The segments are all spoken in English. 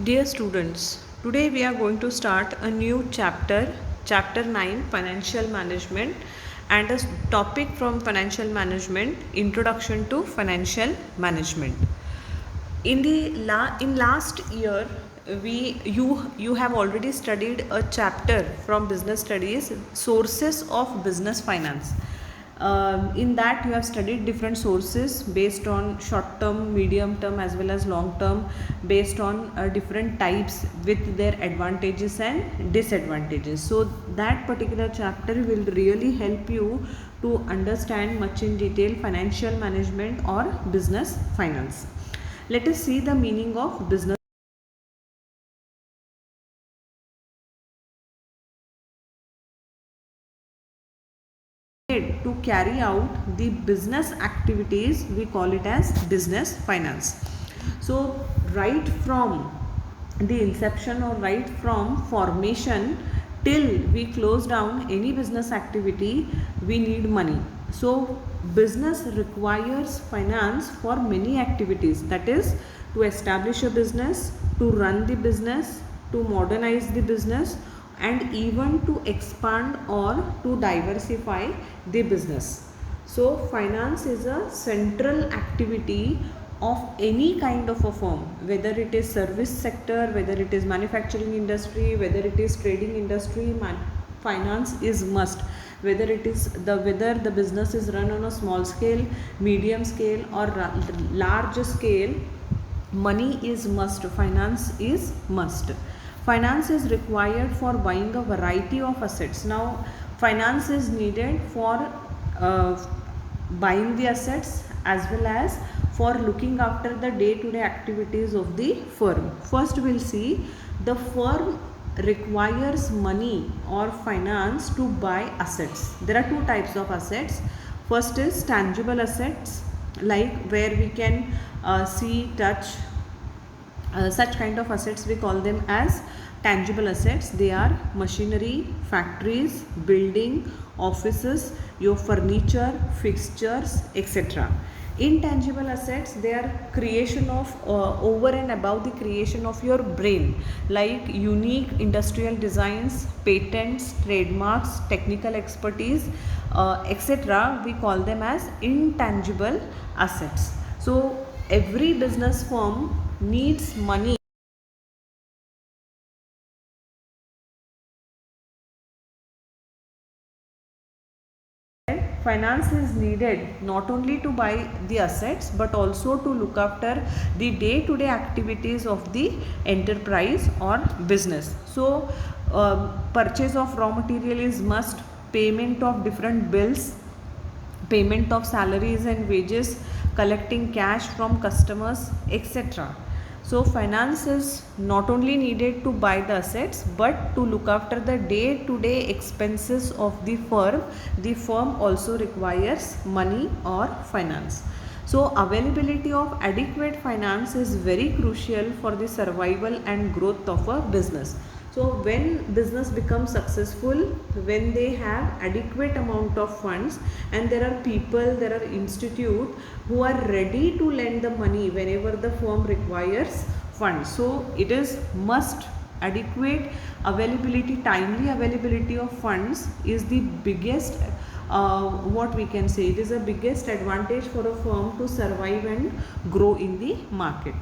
Dear students, today we are going to start a new chapter, chapter 9 Financial Management, and a topic from Financial Management, Introduction to Financial Management. In last year, you have already studied a chapter from Business Studies, Sources of Business Finance. In that you have studied different sources based on short term, medium term as well as long term, based on different types with their advantages and disadvantages. So that particular chapter will really help you to understand much in detail financial management or business finance. Let us see the meaning of business. To carry out the business activities, we call it as business finance. So right from the inception or right from formation till we close down any business activity, we need money. So business requires finance for many activities, that is to establish a business, to run the business, to modernize the business, and even to expand or to diversify the business. So finance is a central activity of any kind of a firm, whether it is service sector, whether it is manufacturing industry, whether it is trading industry. Finance is must, whether the business is run on a small scale, medium scale or large scale. Money is must, finance is must. Finance is required for buying a variety of assets. Now finance is needed for buying the assets as well as for looking after the day-to-day activities of the firm. First we'll see the firm requires money or finance to buy assets. There are two types of assets. First is tangible assets, like where we can see, touch, such kind of assets we call them as tangible assets. They are machinery, factories, building, offices, your furniture, fixtures, etc. Intangible assets, they are creation of over and above the creation of your brain, like unique industrial designs, patents, trademarks, technical expertise, etc. We call them as intangible assets. So every business firm needs money. Finance is needed not only to buy the assets but also to look after the day-to-day activities of the enterprise or business. So purchase of raw material is must, payment of different bills, payment of salaries and wages, collecting cash from customers, etc. So finance is not only needed to buy the assets but to look after the day-to-day expenses of the firm. The firm also requires money or finance. So availability of adequate finance is very crucial for the survival and growth of a business. So when business becomes successful, when they have adequate amount of funds, and there are people, there are institute who are ready to lend the money whenever the firm requires funds. So it is must, adequate availability, timely availability of funds is the biggest what we can say, it is the biggest advantage for a firm to survive and grow in the market.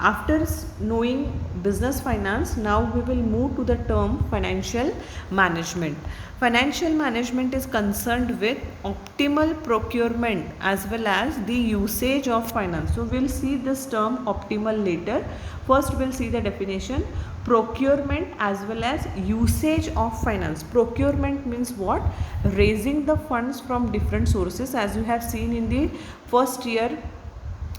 After knowing business finance, now we will move to the term financial management. Financial management is concerned with optimal procurement as well as the usage of finance. So we'll see this term optimal later. First we'll see the definition. Procurement as well as usage of finance. Procurement means what? Raising the funds from different sources, as you have seen in the first year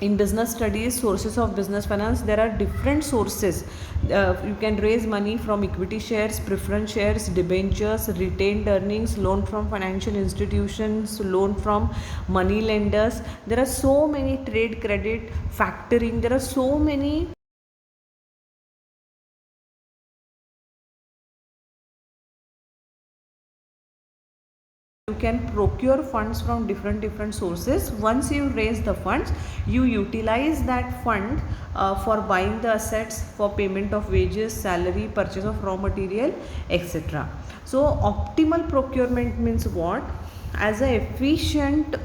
in business studies, sources of business finance. There are different sources. You can raise money from equity shares, preference shares, debentures, retained earnings, loan from financial institutions, loan from money lenders. There are so many, trade credit, factoring, there are so many You can procure funds from different sources. Once you raise the funds, you utilize that fund for buying the assets, for payment of wages, salary, purchase of raw material, etc. So optimal procurement means what? As a efficient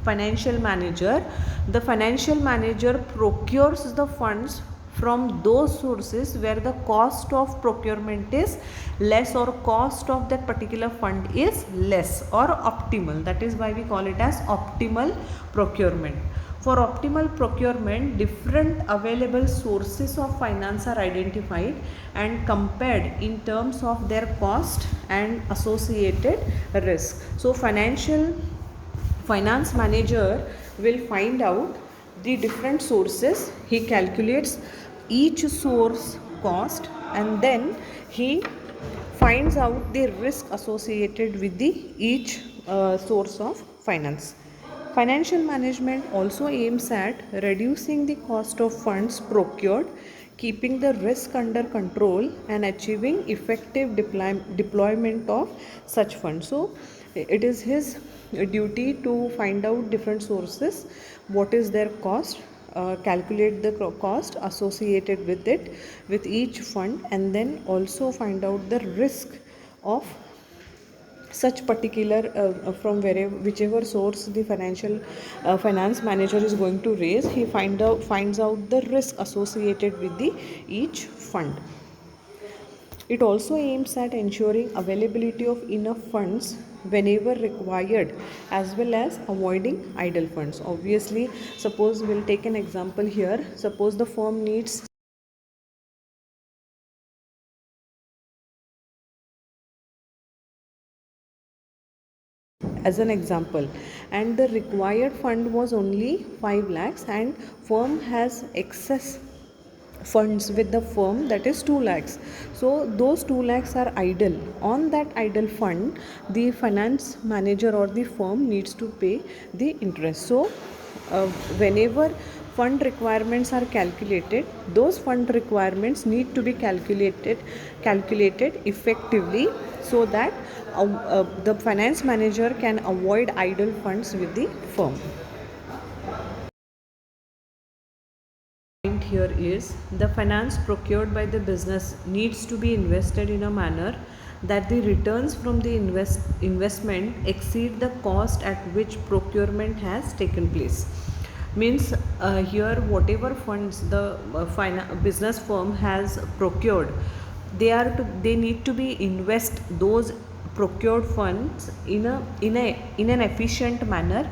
financial manager, the financial manager procures the funds from those sources where the cost of procurement is less, or cost of that particular fund is less or optimal. That is why we call it as optimal procurement. For optimal procurement, different available sources of finance are identified and compared in terms of their cost and associated risk. So finance manager will find out the different sources. He calculates each source cost, and then he finds out the risk associated with the each source of finance. Financial management also aims at reducing the cost of funds procured, keeping the risk under control, and achieving effective deployment of such funds. So it is his duty to find out different sources, what is their cost, calculate the cost associated with it, with each fund, and then also find out the risk of such particular from wherever, whichever source the finance manager is going to raise. He finds out the risk associated with the each fund. It also aims at ensuring availability of enough funds whenever required, as well as avoiding idle funds. Obviously, suppose we'll take an example here. Suppose the firm needs, as an example, and the required fund was only 5 lakhs, and firm has excess funds with the firm, that is 2 lakhs. So those 2 lakhs are idle. On that idle fund, the finance manager or the firm needs to pay the interest. So whenever fund requirements are calculated, those fund requirements need to be calculated effectively, so that the finance manager can avoid idle funds with the firm. Point here is, the finance procured by the business needs to be invested in a manner that the returns from the investment exceed the cost at which procurement has taken place. Means here whatever funds the business firm has procured, they need to be invest those procured funds in an efficient manner,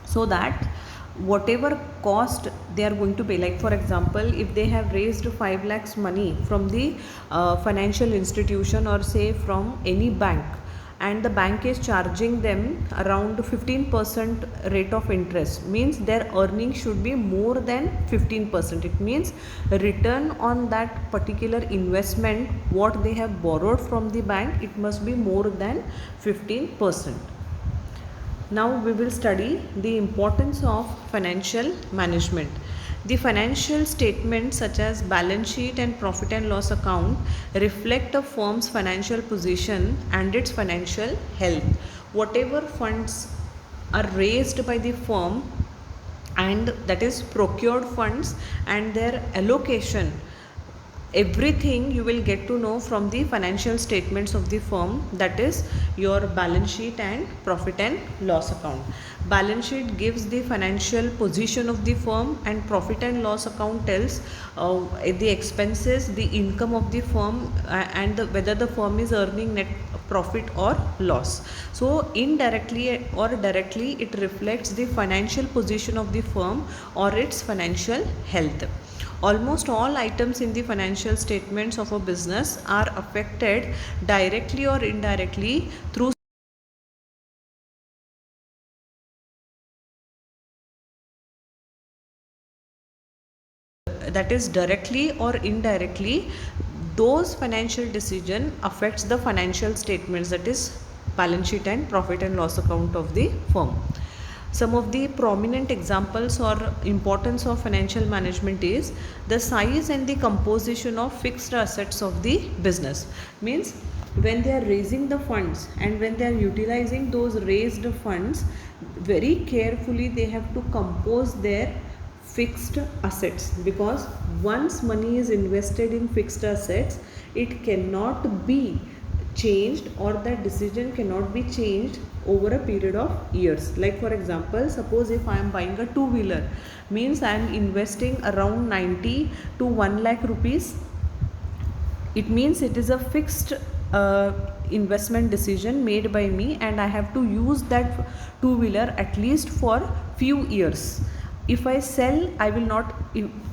so that whatever cost they are going to pay, like for example, if they have raised 5 lakhs money from the financial institution, or say from any bank, and the bank is charging them around 15% rate of interest, means their earning should be more than 15%. It means return on that particular investment what they have borrowed from the bank, it must be more than 15%. Now we will study the importance of financial management. The financial statements such as balance sheet and profit and loss account reflect a firm's financial position and its financial health. Whatever funds are raised by the firm, and that is procured funds, and their allocation, everything you will get to know from the financial statements of the firm, that is your balance sheet and profit and loss account. Balance sheet gives the financial position of the firm, and profit and loss account tells the expenses, the income of the firm, and whether the firm is earning net profit or loss. So indirectly or directly it reflects the financial position of the firm or its financial health. Almost all items in the financial statements of a business are affected directly or indirectly through, that is directly or indirectly, those financial decision affects the financial statements, that is balance sheet and profit and loss account of the firm. Some of the prominent examples or importance of financial management is the size and the composition of fixed assets of the business. Means when they are raising the funds and when they are utilizing those raised funds, very carefully they have to compose their fixed assets, because once money is invested in fixed assets, it cannot be changed, or that decision cannot be changed over a period of years. Like for example, suppose if I am buying a two wheeler, means I am investing around 90 to 1 lakh rupees. It means it is a fixed investment decision made by me, and I have to use that two wheeler at least for few years. If I sell, I will not,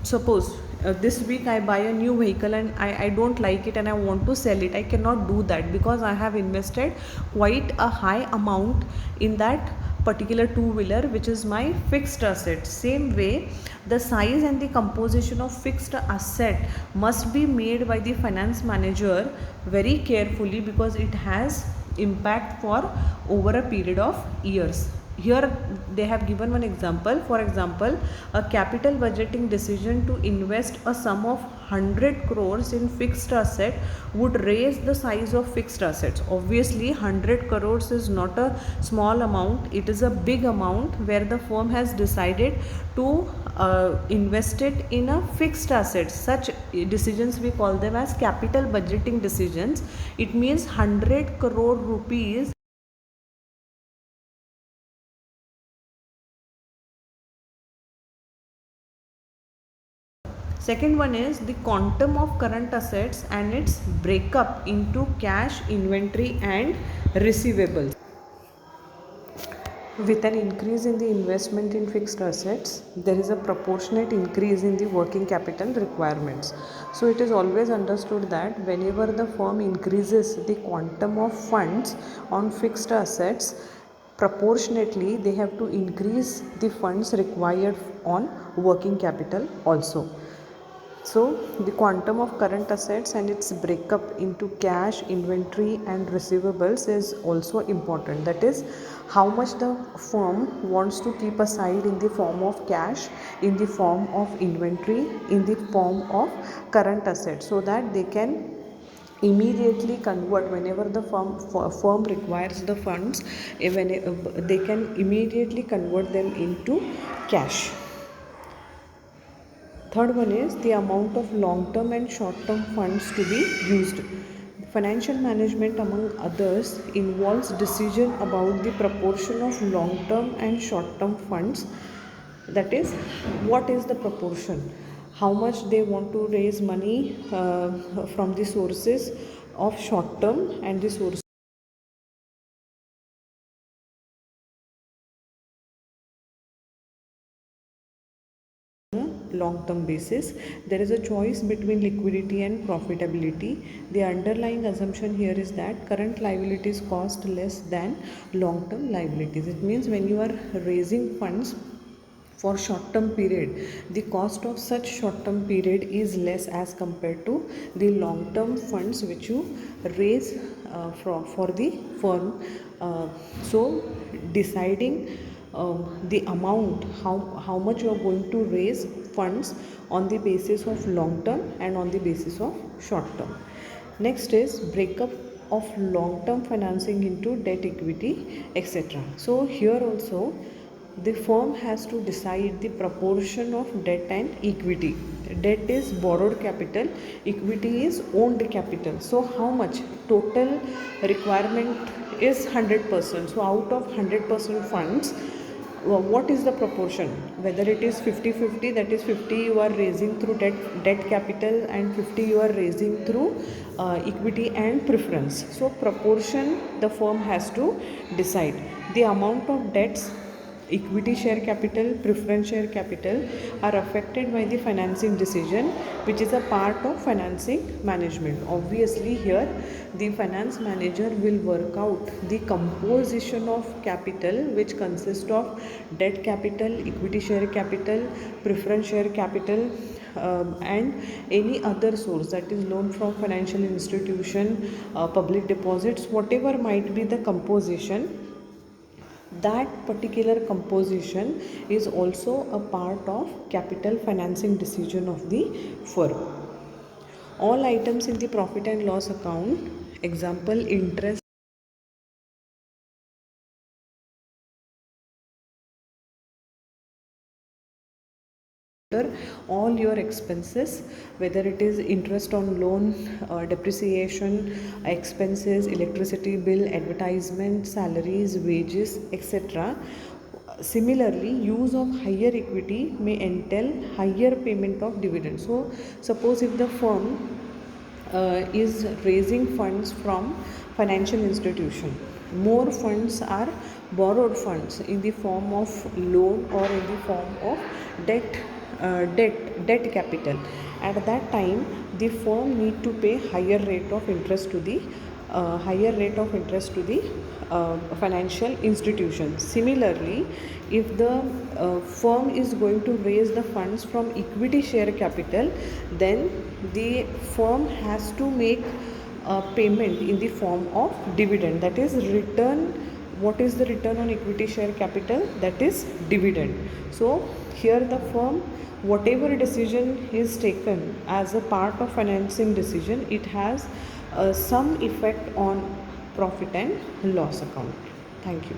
suppose this week I buy a new vehicle and I don't like it and I want to sell it, I cannot do that, because I have invested quite a high amount in that particular two wheeler, which is my fixed asset. Same way, the size and the composition of fixed asset must be made by the finance manager very carefully, because it has impact for over a period of years. Here they have given one example. For example, a capital budgeting decision to invest a sum of 100 crores in fixed asset would raise the size of fixed assets. Obviously 100 crores is not a small amount, it is a big amount, where the firm has decided to invest it in a fixed asset. Such decisions we call them as capital budgeting decisions. It means 100 crore rupees. Second one is the quantum of current assets and its breakup into cash, inventory and receivables. With an increase in the investment in fixed assets, there is a proportionate increase in the working capital requirements. So it is always understood that whenever the firm increases the quantum of funds on fixed assets, proportionately they have to increase the funds required on working capital also. So the quantum of current assets and its breakup into cash, inventory and receivables is also important. That is, how much the firm wants to keep aside in the form of cash, in the form of inventory, in the form of current assets, so that they can immediately convert whenever the firm requires the funds. Even they can immediately convert them into cash. Third one is the amount of long-term and short-term funds to be used. Financial management, among others, involves decision about the proportion of long-term and short-term funds. That is, what is the proportion? How much they want to raise money from the sources of short-term and the sources long term basis. There is a choice between liquidity and profitability. The underlying assumption here is that current liabilities cost less than long term liabilities. It means when you are raising funds for short term period, the cost of such short term period is less as compared to the long term funds which you raise for the firm. So deciding the amount, how much you are going to raise funds on the basis of long term and on the basis of short term. Next is breakup of long term financing into debt, equity, etc. So here also the firm has to decide the proportion of debt and equity. Debt is borrowed capital, equity is owned capital. So how much total requirement is 100%. So out of 100% funds, what is the proportion? Whether it is 50-50, that is 50 you are raising through debt capital and 50 you are raising through equity and preference. So proportion the firm has to decide. The amount of debts, equity share capital, preference share capital are affected by the financing decision, which is a part of financing management. Obviously here the finance manager will work out the composition of capital, which consists of debt capital, equity share capital, preference share capital, and any other source, that is loan from financial institution, public deposits, whatever might be the composition. That particular composition is also a part of capital financing decision of the firm. All items in the profit and loss account Example, interest all your expenses, whether it is interest on loan, depreciation, expenses, electricity bill, advertisement, salaries, wages, etc. Similarly, use of higher equity may entail higher payment of dividend. So suppose if the firm is raising funds from financial institution, more funds are borrowed funds in the form of loan or in the form of debt capital. At that time, the firm need to pay higher rate of interest to the financial institution. Similarly, if the firm is going to raise the funds from equity share capital, then the firm has to make a payment in the form of dividend, that is return. What is the return on equity share capital? That is dividend. So here the firm, whatever decision is taken as a part of financing decision, it has some effect on profit and loss account. Thank you.